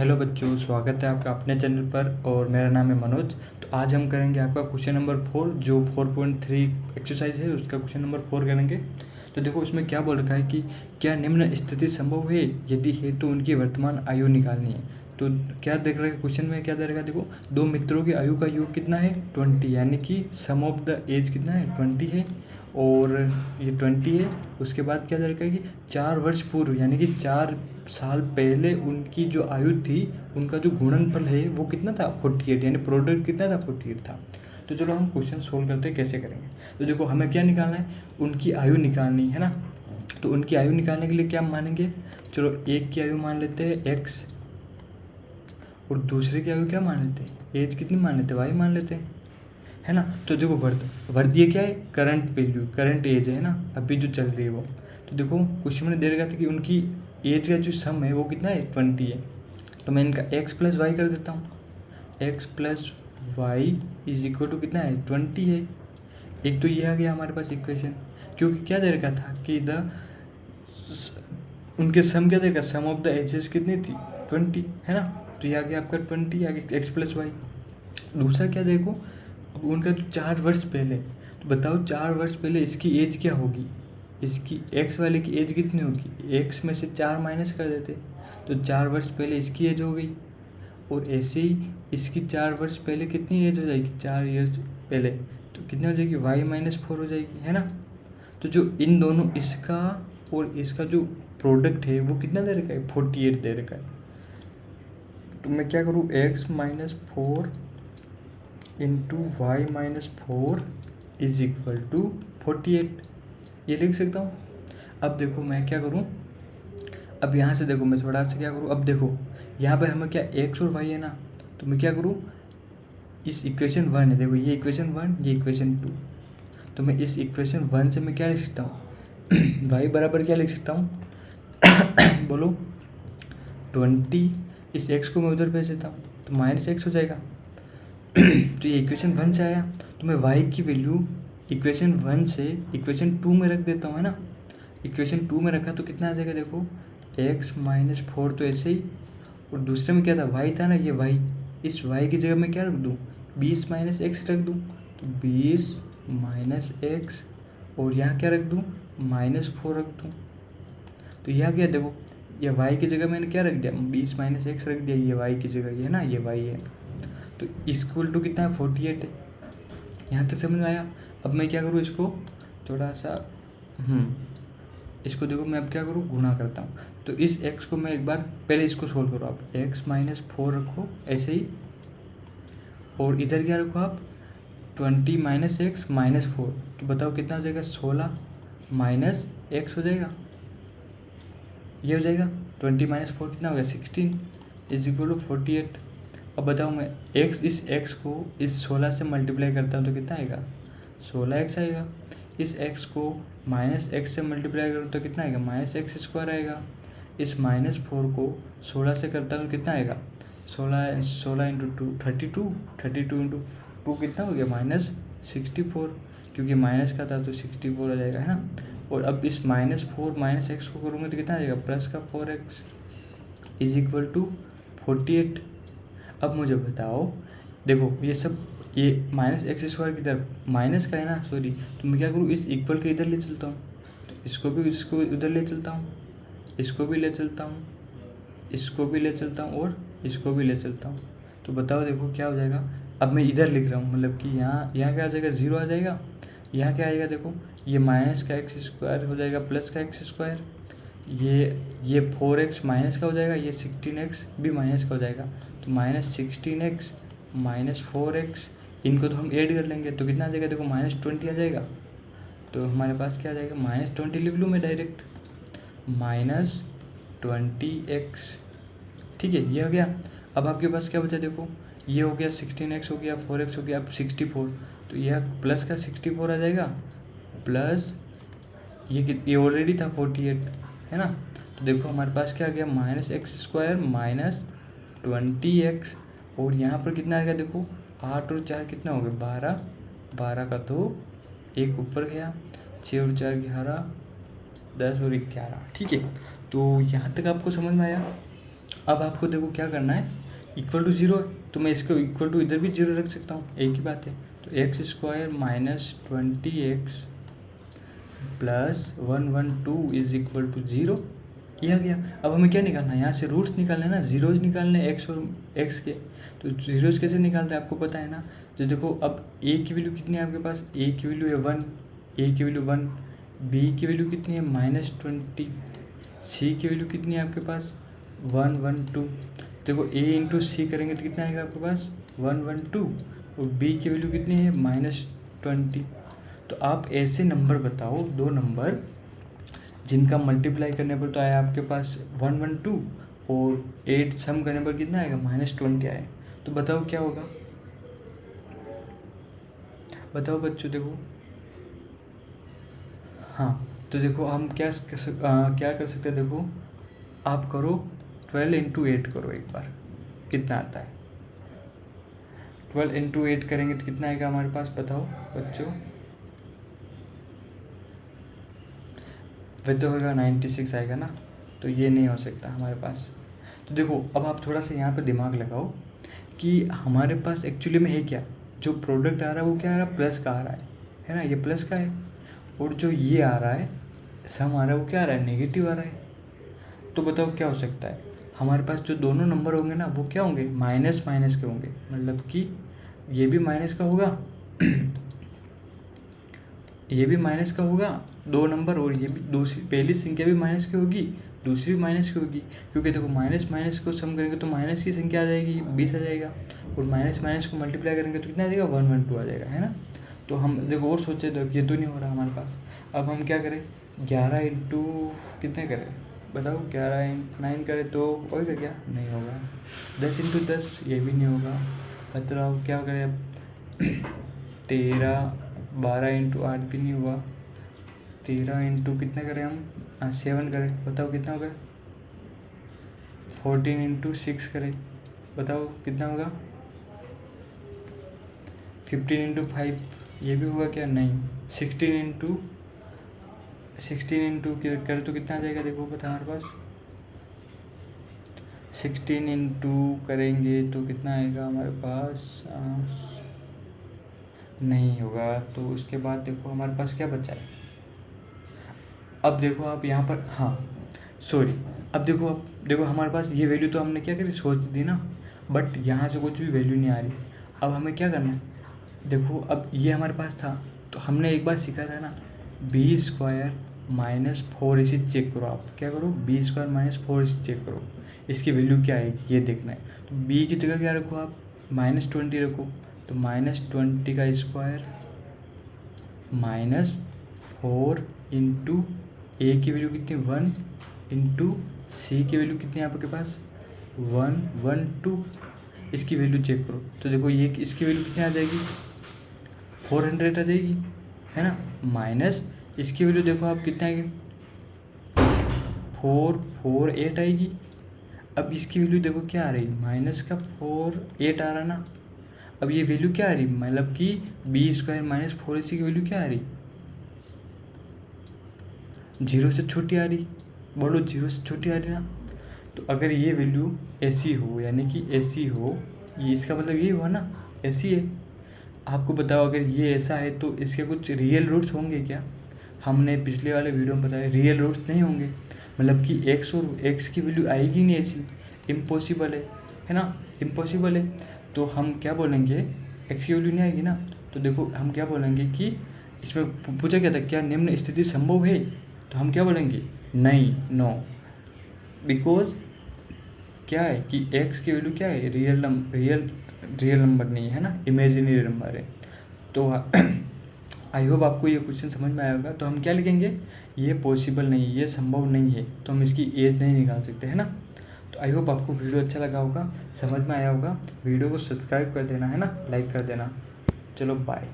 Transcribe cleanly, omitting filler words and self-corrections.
Hello बच्चों, स्वागत है आपका अपने चैनल पर और मेरा नाम है मनोज। तो आज हम करेंगे आपका क्वेश्चन नंबर 4 जो 4.3 एक्सरसाइज है उसका क्वेश्चन नंबर 4 करेंगे। तो देखो उसमें क्या बोल रखा है कि क्या निम्न स्थिति संभव है, यदि है तो उनकी वर्तमान आयु निकालनी है। तो क्या देख रहे हैं क्वेश्चन में, क्या दे रखा है देखो, दो मित्रों की आयु का योग कितना है 20, यानी कि सम ऑफ द एज कितना है 20 है और ये 20 है। उसके बाद क्या दे रखा है कि 4 वर्ष पूर्व यानी कि 4 साल पहले उनकी जो आयु थी उनका जो गुणनफल है वो कितना था 48, यानी प्रोडक्ट कितना था 48 था। तो चलो हम क्वेश्चन सोल्व करते हैं कैसे करेंगे। तो देखो हमें क्या निकालना है, उनकी आयु निकालनी है ना। तो उनकी आयु निकालने के लिए क्या मानेंगे, चलो एक की आयु मान लेते हैं एक्स और दूसरे की आयु क्या मान लेते हैं, एज कितनी मान लेते हैं वाई मान लेते हैं, है ना। तो देखो वर्ध ये क्या है, करंट वैल्यू, करंट एज है ना, अभी जो चल रही है वो। तो देखो क्वेश्चन में दे रखा था कि उनकी एज का जो सम है वो कितना है 20 है। तो मैं इनका एक्स प्लस वाई कर देता हूँ, X plus Y is equal to कितना है 20 है। एक तो ये आ गया हमारे पास इक्वेशन, क्योंकि क्या दे रखा था कि उनके सम क्या दे रखा, सम ऑफ द एजेस कितनी थी 20, है ना। तो ये आ गया आपका 20 आ गया एक्स प्लस वाई। दूसरा क्या देखो, अब उनका जो 4 वर्ष पहले, तो बताओ 4 वर्ष पहले इसकी एज क्या होगी, इसकी एक्स वाले की एज कितनी होगी, एक्स में से 4 माइनस कर देते तो 4 वर्ष पहले इसकी एज हो गई। और ऐसे ही इसकी 4 वर्ष पहले कितनी एज हो जाएगी 4 ईयर्स पहले, तो कितनी हो जाएगी y-4 हो जाएगी, है ना। तो जो इन दोनों, इसका और इसका जो प्रोडक्ट है वो कितना दे रखा है 48 दे रखा है। तो मैं क्या करूँ, x-4 into y-4 is equal to 48 ये लिख सकता हूँ। अब देखो मैं क्या करूँ, अब यहाँ से देखो मैं थोड़ा सा क्या करूँ, अब देखो यहाँ पे हमें क्या x और y है ना, तो मैं क्या करूँ, इस इक्वेशन 1 है, देखो ये इक्वेशन 1 ये इक्वेशन 2, तो मैं इस इक्वेशन 1 से मैं क्या लिख सकता हूँ y बराबर क्या लिख सकता हूँ बोलो 20, इस x को मैं उधर भेज देता हूँ तो -x हो जाएगा तो ये इक्वेशन 1 से आया, तो मैं y की वैल्यू इक्वेशन 1 से इक्वेशन 2 में रख देता हूँ, है ना। इक्वेशन 2 में रखा तो कितना आ जाएगा देखो, x-4 तो ऐसे ही, और दूसरे में क्या था y था ना, ये y, इस y की जगह मैं क्या रख दूँ 20 - x रख दूँ, तो 20 - x और यहाँ क्या रख दूँ -4 रख दूँ। तो यह क्या देखो, ये y की जगह मैंने क्या रख दिया 20 - x रख दिया, ये y की जगह, ये ना ये y है। तो इक्वल टू कितना है 48 है। यहाँ तक समझ में आया। अब मैं क्या करूँ, इसको थोड़ा सा इसको देखो मैं अब क्या करूँ, गुणा करता हूँ। तो इस x को मैं एक बार पहले इसको सोल्व करो आप, x-4 रखो ऐसे ही, और इधर क्या रखो आप 20 - x -4, तो बताओ कितना हो जाएगा 16 माइनस x हो जाएगा, ये हो जाएगा 20 - 4 कितना हो गया 16 इज इक्वल टू 48। अब बताओ मैं इस x को इस 16 से मल्टीप्लाई करता हूँ तो कितना आएगा 16x आएगा। इस x को -x से मल्टीप्लाई करूँ तो कितना आएगा -x² आएगा। इस -4 को 16 से करता हूँ कितना आएगा 16 इंटू 2 32 इंटू 2 कितना हो गया -64, क्योंकि माइनस का था तो 64 आ जाएगा, है ना। और अब इस -4 - x को करूँगा तो कितना आ जाएगा प्लस का 4x इज इक्वल टू 48। अब मुझे बताओ देखो ये सब, ये -x² की तरफ माइनस का है ना, सॉरी, तो मैं क्या करूँ इस इक्वल के इधर ले चलता हूँ, तो इसको उधर ले चलता हूँ, इसको भी ले चलता हूँ, इसको भी ले चलता हूँ और इसको भी ले चलता हूँ। तो बताओ देखो क्या हो जाएगा। अब मैं इधर लिख रहा हूँ, मतलब कि यहाँ क्या आ जाएगा 0 आ जाएगा, यहाँ क्या आएगा देखो, ये माइनस का x² हो जाएगा प्लस का x², ये 4x माइनस का हो जाएगा, ये 16x भी माइनस का हो जाएगा, तो -16x -4x इनको तो हम ऐड कर लेंगे तो कितना आ जाएगा देखो -20 आ जाएगा। तो हमारे पास क्या आ जाएगा -20 लिख लूँ मैं डायरेक्ट, -20x, ठीक है ये हो गया। अब आपके पास क्या बचा देखो, ये हो गया 16x हो गया 4x हो गया, अब 64, तो यह प्लस का 64 आ जाएगा, प्लस ये ऑलरेडी था 48, है ना। तो देखो हमारे पास क्या आ गया -x² -20x, और यहाँ पर कितना आएगा देखो 8 और 4 कितना हो गया 12, 12 का 2 एक ऊपर गया, 6 और 4 11, 10 और 11, ठीक है। तो यहाँ तक आपको समझ में आया। अब आपको देखो क्या करना है, इक्वल टू जीरो है तो मैं इसको इक्वल टू इधर भी जीरो रख सकता हूँ, एक ही बात है। तो X square minus 20x plus 112 is equal to zero, ये आ गया। अब हमें क्या निकालना है, यहाँ से रूट्स निकालने हैं ना, जीरोज निकालने हैं एक्स और एक्स के। तो जीरोज कैसे निकालते हैं आपको पता है ना। तो देखो अब ए की वैल्यू कितनी है आपके पास, ए की वैल्यू है 1, ए की वैल्यू 1, बी की वैल्यू कितनी है -20, सी की वैल्यू कितनी है आपके पास 112। देखो ए इंटू सी करेंगे तो कितना आएगा आपके पास 112, और बी की वैल्यू कितनी है -20। तो आप ऐसे नंबर बताओ, दो नंबर जिनका मल्टीप्लाई करने पर तो आया आपके पास 112 और 8 सम करने पर कितना आएगा -20 आए। तो बताओ क्या होगा, बताओ बच्चों देखो। हाँ तो देखो हम क्या कर सकते हैं, देखो आप करो 12 इंटू 8 करो एक बार, कितना आता है। 12 इंटू 8 करेंगे तो कितना आएगा हमारे पास, बताओ बच्चों। वह तो होगा 96 आएगा ना, तो ये नहीं हो सकता हमारे पास। तो देखो अब आप थोड़ा सा यहाँ पे दिमाग लगाओ कि हमारे पास एक्चुअली में है क्या, जो प्रोडक्ट आ रहा है वो क्या आ रहा है, प्लस का आ रहा है ना, ये प्लस का है। और जो ये आ रहा है सम आ रहा है वो क्या आ रहा है, नेगेटिव आ रहा है। तो बताओ क्या हो सकता है, हमारे पास जो दोनों नंबर होंगे ना वो क्या होंगे, माइनस माइनस के होंगे। मतलब कि ये भी माइनस का होगा ये भी माइनस का होगा दो नंबर, और ये भी दूसरी पहली संख्या भी माइनस की होगी, दूसरी भी माइनस की होगी। क्योंकि देखो माइनस माइनस को सम करेंगे तो माइनस की संख्या आ जाएगी 20 आ जाएगा, और माइनस माइनस को मल्टीप्लाई करेंगे तो कितना आ जाएगा 112 आ जाएगा, है ना। तो हम देखो और सोचे तो ये तो नहीं हो रहा हमारे पास। अब हम क्या करें, 11 इंटू कितने करें बताओ, 11 इंटू 9 करें तो होगा क्या, नहीं होगा। 10 इंटू 10 ये भी नहीं होगा। बताओ क्या करें अब 12 इंटू 8 भी नहीं हुआ। 13 इंटू कितने करें हम 7 करें, बताओ कितना होगा। 14 इंटू 6 करें, बताओ कितना होगा। 15 इंटू 5 ये भी होगा क्या, नहीं। 16 इंटू करें तो कितना आ जाएगा, देखो पता हमारे पास 16 इंटू करेंगे तो कितना आएगा हमारे पास, नहीं होगा। तो उसके बाद देखो हमारे पास क्या बचा है। अब देखो आप यहाँ पर, हाँ सॉरी, अब देखो हमारे पास ये वैल्यू तो हमने क्या करी, सोच दी ना, बट यहाँ से कुछ भी वैल्यू नहीं आ रही। अब हमें क्या करना है, देखो अब ये हमारे पास था तो हमने एक बार सीखा था ना, बी स्क्वायर -4 इसे चेक करो। आप क्या करो, बी स्क्वायर -4 इसे चेक करो, इसकी वैल्यू क्या आएगी ये देखना है। तो बी की जगह क्या रखो आप, -20 रखो। तो -20 का स्क्वायर -4 इंटू ए की वैल्यू कितनी 1 इंटू सी की वैल्यू कितनी है आपके पास 112, इसकी वैल्यू चेक करो। तो देखो ये इसकी वैल्यू कितनी आ जाएगी 400 आ जाएगी, है ना। माइनस इसकी वैल्यू देखो आप कितने आएगी 448 आएगी। अब इसकी वैल्यू देखो क्या आ रही, -48 आ रहा ना। अब ये वैल्यू क्या आ रही, मतलब कि बी स्क्वायर -4 इसी की वैल्यू क्या आ रही, 0 से छोटी आ रही। बोलो 0 से छोटी आ रही ना। तो अगर ये वैल्यू ऐसी हो, यानी कि ऐसी हो, ये इसका मतलब ये हुआ ना ऐसी है। आपको बताओ अगर ये ऐसा है तो इसके कुछ रियल रूट्स होंगे क्या। हमने पिछले वाले वीडियो में बताया रियल रूट्स नहीं होंगे, मतलब कि एक्स और एक्स की वैल्यू आएगी नहीं ऐसी, इम्पॉसिबल है ना, इम्पॉसिबल है। तो हम क्या बोलेंगे, एक्स की वैल्यू नहीं आएगी ना, तो देखो हम क्या बोलेंगे कि इसमें पूछा क्या था, क्या निम्न स्थिति संभव है। तो हम क्या बोलेंगे, नहीं, नो, बिकॉज क्या है कि एक्स की वैल्यू क्या है, रियल नंबर नहीं है ना, इमेजिनरी नंबर है। तो आई होप आपको ये क्वेश्चन समझ में आया होगा। तो हम क्या लिखेंगे, ये पॉसिबल नहीं है, ये संभव नहीं है, तो हम इसकी एज नहीं निकाल सकते, है ना। तो आई होप आपको वीडियो अच्छा लगा होगा, समझ में आया होगा। वीडियो को सब्सक्राइब कर देना, है ना, लाइक कर देना। चलो बाय।